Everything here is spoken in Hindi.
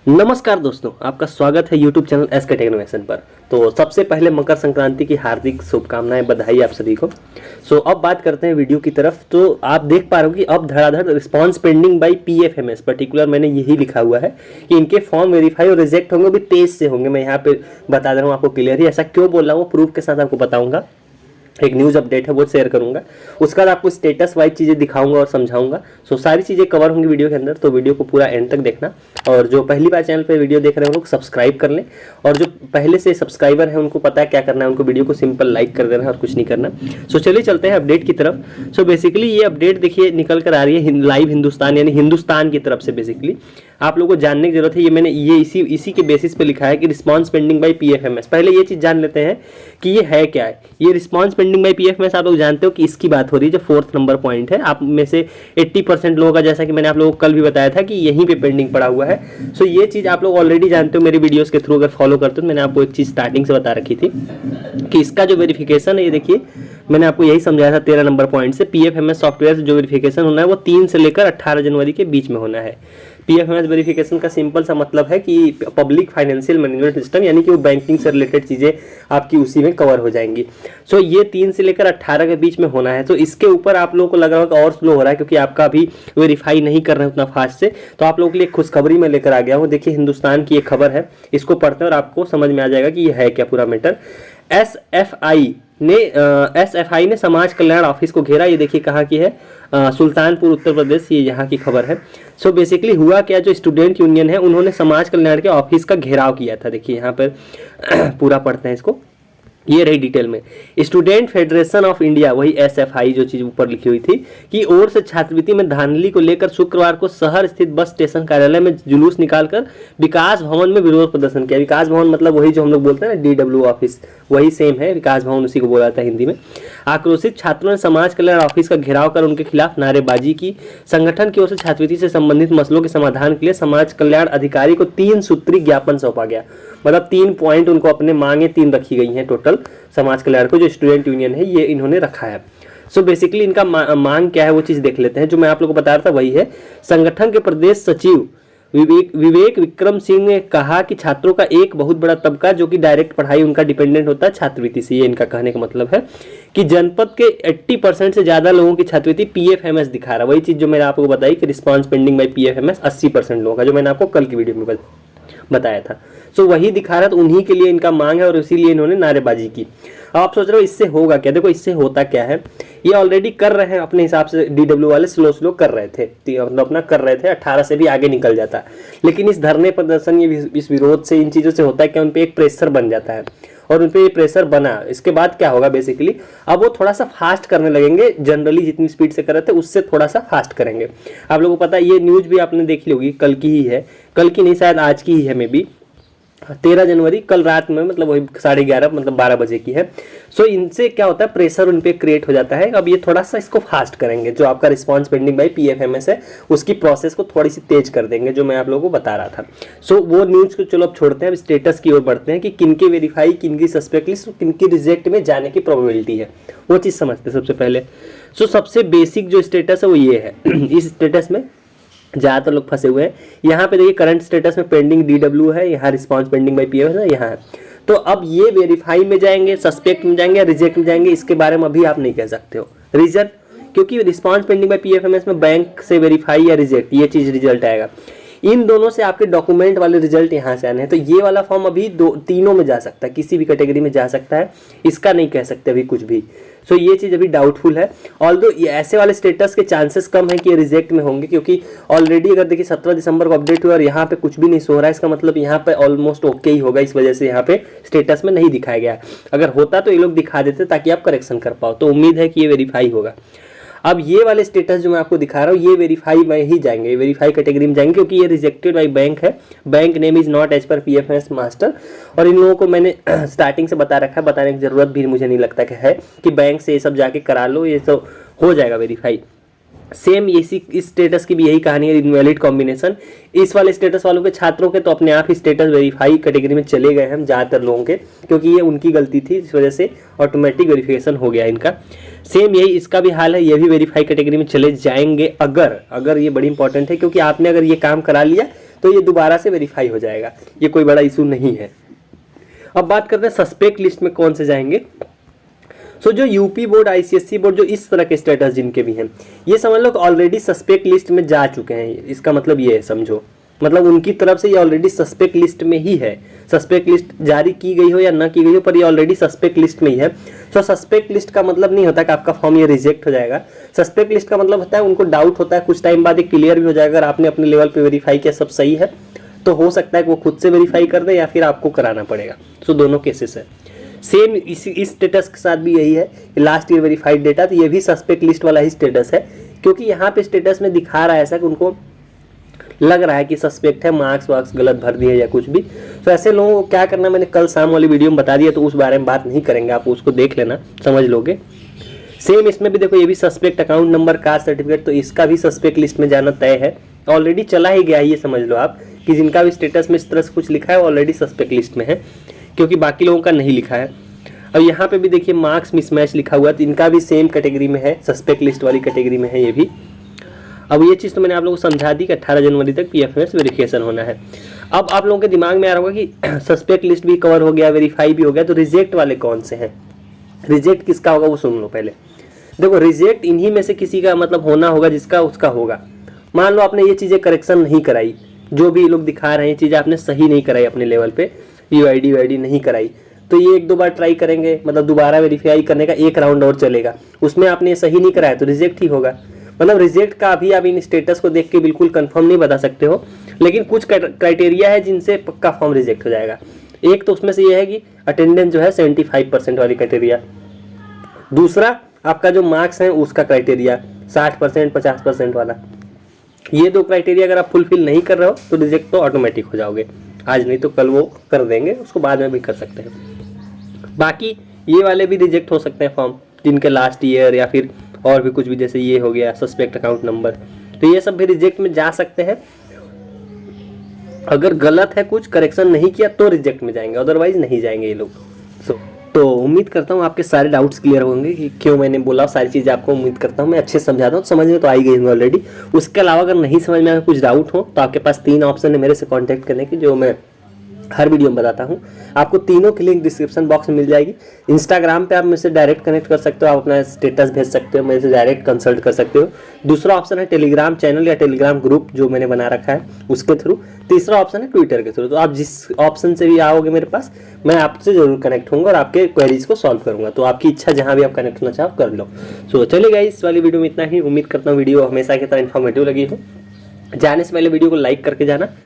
नमस्कार दोस्तों, आपका स्वागत है YouTube चैनल एसके टेक्नोवेशन पर। तो सबसे पहले मकर संक्रांति की हार्दिक शुभकामनाएं, बधाई आप सभी को। अब बात करते हैं वीडियो की तरफ। तो आप देख पा रहे हो कि अब धड़ाधड़ response pending by PFMS particular मैंने यही लिखा हुआ है कि इनके फॉर्म वेरीफाई और रिजेक्ट होंगे, भी तेज से होंगे। मैं यहाँ पे बता दे रहा हूँ आपको क्लियरली, ऐसा क्यों बोल रहा हूँ प्रूफ के साथ आपको बताऊंगा। एक न्यूज़ अपडेट है वो शेयर करूंगा, उसके बाद आपको स्टेटस वाइज चीज़ें दिखाऊंगा और समझाऊंगा। सारी चीज़ें कवर होंगी वीडियो के अंदर, तो वीडियो को पूरा एंड तक देखना। और जो पहली बार चैनल पे वीडियो देख रहे हैं वो लोग सब्सक्राइब कर लें, और जो पहले से सब्सक्राइबर हैं उनको पता है क्या करना है, उनको वीडियो को सिंपल लाइक कर देना है और कुछ नहीं करना। चलिए चलते हैं अपडेट की तरफ। बेसिकली ये अपडेट देखिए निकल कर आ रही है लाइव हिंदुस्तान यानी हिंदुस्तान की तरफ से। बेसिकली आप लोगों को जानने की जरूरत है, ये मैंने इसी के बेसिस पे लिखा है कि रिस्पांस पेंडिंग बाय PFMS। पहले ये चीज़ जान लेते हैं कि ये है क्या है। ये रिस्पांस पेंडिंग बाय PFMS आप लोग जानते हो कि इसकी बात हो रही है, जो 4th नंबर पॉइंट है। आप में से 80% लोगों का, जैसा कि मैंने आप लोगों को कल भी बताया था, कि यहीं पे पेंडिंग पड़ा हुआ है। ये चीज़ आप लोग ऑलरेडी जानते हो मेरे वीडियोस के थ्रू, अगर फॉलो करते हो। मैंने आपको एक चीज़ स्टार्टिंग से बता रखी थी कि इसका जो वेरिफिकेशन है, ये देखिए मैंने आपको यही समझाया था 13 नंबर पॉइंट से। PFMS सॉफ्टवेयर से जो वेरिफिकेशन होना है वो 3 से लेकर 18 जनवरी के बीच में होना है। PFMS वेरिफिकेशन का सिंपल सा मतलब है कि पब्लिक फाइनेंशियल मैनेजमेंट सिस्टम, यानी कि वो बैंकिंग से रिलेटेड चीज़ें आपकी उसी में कवर हो जाएंगी। ये 3 से लेकर 18 के बीच में होना है। तो इसके ऊपर आप लोगों को लग रहा होगा और स्लो हो रहा है, क्योंकि आपका अभी वेरीफाई नहीं कर रहे हैं उतना फास्ट से। तो आप लोगों के लिए खुशखबरी में लेकर आ गया हूँ। देखिए हिंदुस्तान की एक खबर है, इसको पढ़ते हैं और आपको समझ में आ जाएगा कि ये है क्या पूरा मैटर। SFI ने समाज कल्याण ऑफिस को घेरा। ये देखिए कहाँ की है, सुल्तानपुर उत्तर प्रदेश, ये यहाँ की खबर है। बेसिकली हुआ क्या, जो स्टूडेंट यूनियन है उन्होंने समाज कल्याण के ऑफिस का घेराव किया था। देखिए यहाँ पर पूरा पढ़ते हैं इसको, ये रही डिटेल में। स्टूडेंट फेडरेशन ऑफ इंडिया, वही SFI जो चीज ऊपर लिखी हुई थी, की ओर से छात्रवृत्ति में धांधली को लेकर शुक्रवार को शहर स्थित बस स्टेशन कार्यालय में जुलूस निकालकर विकास भवन में विरोध प्रदर्शन किया। विकास भवन मतलब वही जो हम लोग बोलते हैं ना, DW ऑफिस, वही सेम है, विकास भवन उसी को बोला था हिंदी में। आक्रोशित छात्रों ने समाज कल्याण ऑफिस का घेराव कर उनके खिलाफ नारेबाजी की। संगठन की ओर से छात्रवृत्ति से संबंधित मसलों के समाधान के लिए समाज कल्याण अधिकारी को 3 सूत्री ज्ञापन सौंपा गया। मतलब 3 पॉइंट उनको अपने मांगे 3 रखी गई हैं टोटल। समाज कल्याण को जो स्टूडेंट यूनियन है ये इन्होंने रखा है। बेसिकली इनका मांग क्या है वो चीज देख लेते हैं। जो मैं आप लोगों को बता रहा था वही है। संगठन के प्रदेश सचिव विवेक विक्रम सिंह ने कहा कि छात्रों का एक बहुत बड़ा तबका जो कि डायरेक्ट पढ़ाई उनका डिपेंडेंट होता है छात्रवृत्ति से। ये इनका कहने का मतलब है कि जनपद के 80% से ज्यादा लोगों की छात्रवृत्ति PFMS दिखा रहा है। वही चीज जो मैंने आपको बताई कि रिस्पांस पेंडिंग बाय PFMS 80% लोगों का, जो मैंने आपको कल की वीडियो में बताया था। वही दिखा रहा है, तो उन्हीं के लिए इनका मांग है और इसीलिए इन्होंने नारेबाजी की। अब आप सोच रहे हो इससे होगा क्या। देखो इससे होता क्या है, ये ऑलरेडी कर रहे हैं अपने हिसाब से, DW वाले स्लो कर रहे थे, मतलब अपना कर रहे थे, 18 से भी आगे निकल जाता। लेकिन इस धरने प्रदर्शन, इस विरोध से, इन चीज़ों से होता है कि उन पर एक प्रेशर बन जाता है, और उन पर ये प्रेशर बना। इसके बाद क्या होगा, बेसिकली अब वो थोड़ा सा फास्ट करने लगेंगे। जनरली जितनी स्पीड से कर रहे थे उससे थोड़ा सा फास्ट करेंगे। आप लोगों को पता है, ये न्यूज़ भी आपने देखी होगी, कल की ही है, कल की नहीं शायद आज की ही है, मे बी 13 जनवरी, कल रात में, मतलब वही 11:30 मतलब 12 बजे की है। इनसे क्या होता है, प्रेशर उन पे क्रिएट हो जाता है। अब ये थोड़ा सा इसको फास्ट करेंगे, जो आपका रिस्पांस पेंडिंग बाय PFMS है उसकी प्रोसेस को थोड़ी सी तेज कर देंगे, जो मैं आप लोगों को बता रहा था। वो न्यूज़ को चलो अब छोड़ते हैं, अब स्टेटस की ओर बढ़ते हैं कि किनके वेरीफाई, किनकी सस्पेक्ट लिस्ट, किनकी रिजेक्ट में जाने की प्रोबेबिलिटी है, वो चीज़ समझते हैं सबसे पहले। सबसे बेसिक जो स्टेटस है वो ये है। इस स्टेटस में ज़्यादातर लोग फंसे हुए हैं। यहाँ पे देखिए करंट स्टेटस में पेंडिंग DW है, यहाँ रिस्पांस पेंडिंग बाय PFMS है, यहाँ है। तो अब ये वेरीफाई में जाएंगे, सस्पेक्ट में जाएंगे या रिजेक्ट में जाएंगे, इसके बारे में अभी आप नहीं कह सकते हो। रीजन, क्योंकि रिस्पांस पेंडिंग बाय PFMS में बैंक से वेरीफाई या रिजेक्ट, ये चीज़ रिजल्ट आएगा। इन दोनों से आपके डॉक्यूमेंट वाले रिजल्ट यहाँ से आने हैं। तो ये वाला फॉर्म अभी तीनों में जा सकता है, किसी भी कैटेगरी में जा सकता है, इसका नहीं कह सकते अभी कुछ भी। ये चीज़ अभी डाउटफुल है। ऑल्दो ये ऐसे वाले स्टेटस के चांसेस कम है कि ये रिजेक्ट में होंगे, क्योंकि ऑलरेडी अगर देखिए 17 दिसंबर को अपडेट हुआ और यहाँ पे कुछ भी नहीं सो रहा है, इसका मतलब यहाँ पे ऑलमोस्ट ओके ही होगा। इस वजह से यहाँ पे स्टेटस में नहीं दिखाया गया। अगर होता तो ये लोग दिखा देते ताकि आप करेक्शन कर पाओ। तो उम्मीद है कि ये वेरीफाई होगा। अब ये वाले स्टेटस जो मैं आपको दिखा रहा हूँ, ये वेरीफाई में ही जाएंगे, वेरीफाई कैटेगरी में जाएंगे, क्योंकि ये रिजेक्टेड बाय बैंक है। Bank name is not as per PFMS master. और इन लोगों को मैंने स्टार्टिंग से बता रखा है, बताने की जरूरत भी मुझे नहीं लगता कि है कि बैंक से ये सब जाके करा लो, ये तो हो जाएगा वेरीफाई। सेम इसी इस स्टेटस की भी यही कहानी है, इनवैलिड कॉम्बिनेशन। इस वाले स्टेटस वालों के छात्रों के तो अपने आप ही स्टेटस वेरीफाई कैटेगरी में चले गए हैं ज़्यादातर लोगों के, क्योंकि ये उनकी गलती थी, इस वजह से ऑटोमेटिक वेरिफिकेशन हो गया इनका। सेम यही इसका भी हाल है, ये भी वेरीफाई कैटेगरी में चले जाएंगे अगर ये बड़ी इंपॉर्टेंट है, क्योंकि आपने अगर ये काम करा लिया तो ये दोबारा से वेरीफाई हो जाएगा, ये कोई बड़ा इशू नहीं है। अब बात करते हैं सस्पेक्ट लिस्ट में कौन से जाएंगे। सो जो यूपी बोर्ड, आईसीएसई बोर्ड, जो इस तरह के स्टेटस जिनके भी हैं, ये समझ लो कि ऑलरेडी सस्पेक्ट लिस्ट में जा चुके हैं। इसका मतलब ये है, समझो, मतलब उनकी तरफ से ये ऑलरेडी सस्पेक्ट लिस्ट में ही है। सस्पेक्ट लिस्ट जारी की गई हो या ना की गई हो, पर ये ऑलरेडी सस्पेक्ट लिस्ट में ही है। सो सस्पेक्ट लिस्ट का मतलब नहीं होता कि आपका फॉर्म ये रिजेक्ट हो जाएगा। सस्पेक्ट लिस्ट का मतलब होता है उनको डाउट होता है, कुछ टाइम बाद ये क्लियर भी हो जाएगा। अगर आपने अपने लेवल पे वेरीफाई किया सब सही है तो हो सकता है कि वो खुद से वेरीफाई कर दे या फिर आपको कराना पड़ेगा। सो दोनों केसेस है। सेम इस स्टेटस के साथ भी यही है कि लास्ट ईयर वेरीफाइड डेटा, तो ये भी सस्पेक्ट लिस्ट वाला ही स्टेटस है, क्योंकि यहाँ पे स्टेटस में दिखा रहा है ऐसा कि उनको लग रहा है कि सस्पेक्ट है, मार्क्स वार्क्स गलत भर दिए या कुछ भी। तो ऐसे लोगों को क्या करना मैंने कल शाम वाली वीडियो में बता दिया, तो उस बारे में बात नहीं करेंगे, आप उसको देख लेना, समझ लोगे। सेम इसमें भी देखो, ये भी suspect account number, caste certificate, तो इसका भी सस्पेक्ट लिस्ट में जाना तय है, ऑलरेडी चला ही गया है। ये समझ लो आप कि जिनका भी स्टेटस में इस तरह से कुछ लिखा है ऑलरेडी सस्पेक्ट लिस्ट में है, क्योंकि बाकी लोगों का नहीं लिखा है। अब यहाँ पे भी देखिए मार्क्स मिसमैच लिखा हुआ है, तो इनका भी सेम कैटेगरी में है, सस्पेक्ट लिस्ट वाली कैटेगरी में है ये भी। अब ये चीज़ तो मैंने आप लोगों को समझा दी कि 18 जनवरी तक पीएफएमएस वेरिफिकेशन होना है। अब आप लोगों के दिमाग में आ रहा होगा कि सस्पेक्ट लिस्ट भी कवर हो गया, वेरीफाई भी हो गया, तो रिजेक्ट वाले कौन से हैं, रिजेक्ट किसका होगा वो सुन लो पहले। देखो, रिजेक्ट इन्हीं में से किसी का मतलब होना होगा जिसका उसका होगा। मान लो आपने ये चीज़ें करेक्शन नहीं कराई, जो भी लोग दिखा रहे हैं चीज़ें आपने सही नहीं कराई अपने लेवल पे, यूआईडी वाईडी नहीं कराई, तो ये 1-2 बार ट्राई करेंगे, मतलब दोबारा वेरीफाई करने का एक राउंड और चलेगा, उसमें आपने सही नहीं कराया तो रिजेक्ट ही होगा। मतलब रिजेक्ट का अभी आप इन स्टेटस को देख के बिल्कुल कंफर्म नहीं बता सकते हो, लेकिन कुछ क्राइटेरिया है जिनसे पक्का फॉर्म रिजेक्ट हो जाएगा। एक तो उसमें से ये है कि अटेंडेंस जो है 75% वाली क्राइटेरिया, दूसरा आपका जो मार्क्स है उसका क्राइटेरिया 60% 50% वाला। ये 2 क्राइटेरिया अगर आप फुलफिल नहीं कर रहे हो तो रिजेक्ट तो ऑटोमेटिक हो जाओगे, आज नहीं तो कल वो कर देंगे, उसको बाद में भी कर सकते हैं। बाकी ये वाले भी रिजेक्ट हो सकते हैं फॉर्म, जिनके लास्ट ईयर या फिर और भी कुछ भी, जैसे ये हो गया सस्पेक्ट अकाउंट नंबर, तो ये सब भी रिजेक्ट में जा सकते हैं। अगर गलत है, कुछ करेक्शन नहीं किया तो रिजेक्ट में जाएंगे, अदरवाइज नहीं जाएंगे ये लोग। तो उम्मीद करता हूँ आपके सारे डाउट्स क्लियर होंगे कि क्यों मैंने बोला, सारी चीज़ें आपको उम्मीद करता हूँ मैं अच्छे से समझाता हूँ, समझ में तो आई गई हूँ ऑलरेडी। उसके अलावा अगर नहीं समझ में कुछ डाउट हो तो आपके पास 3 ऑप्शन है मेरे से कॉन्टैक्ट करने की, जो मैं हर वीडियो में बताता हूँ। आपको तीनों की लिंक डिस्क्रिप्शन बॉक्स में मिल जाएगी। इंस्टाग्राम पे आप मेरे से डायरेक्ट कनेक्ट कर सकते हो, आप अपना स्टेटस भेज सकते हो, मेरे से डायरेक्ट कंसल्ट कर सकते हो। दूसरा ऑप्शन है टेलीग्राम चैनल या टेलीग्राम ग्रुप जो मैंने बना रखा है उसके थ्रू। तीसरा ऑप्शन है ट्विटर के थ्रू। तो आप जिस ऑप्शन से भी आओगे मेरे पास, मैं आपसे जरूर कनेक्ट होऊंगा और आपके क्वेरीज को सॉल्व करूंगा। तो आपकी इच्छा जहाँ भी आप कनेक्ट होना चाहो कर लो। सो चलिए गाइस, इस वाली वीडियो में इतना ही। उम्मीद करता हूँ वीडियो हमेशा की तरह इन्फॉर्मेटिव लगी हो। जाने से पहले वीडियो को लाइक करके जाना।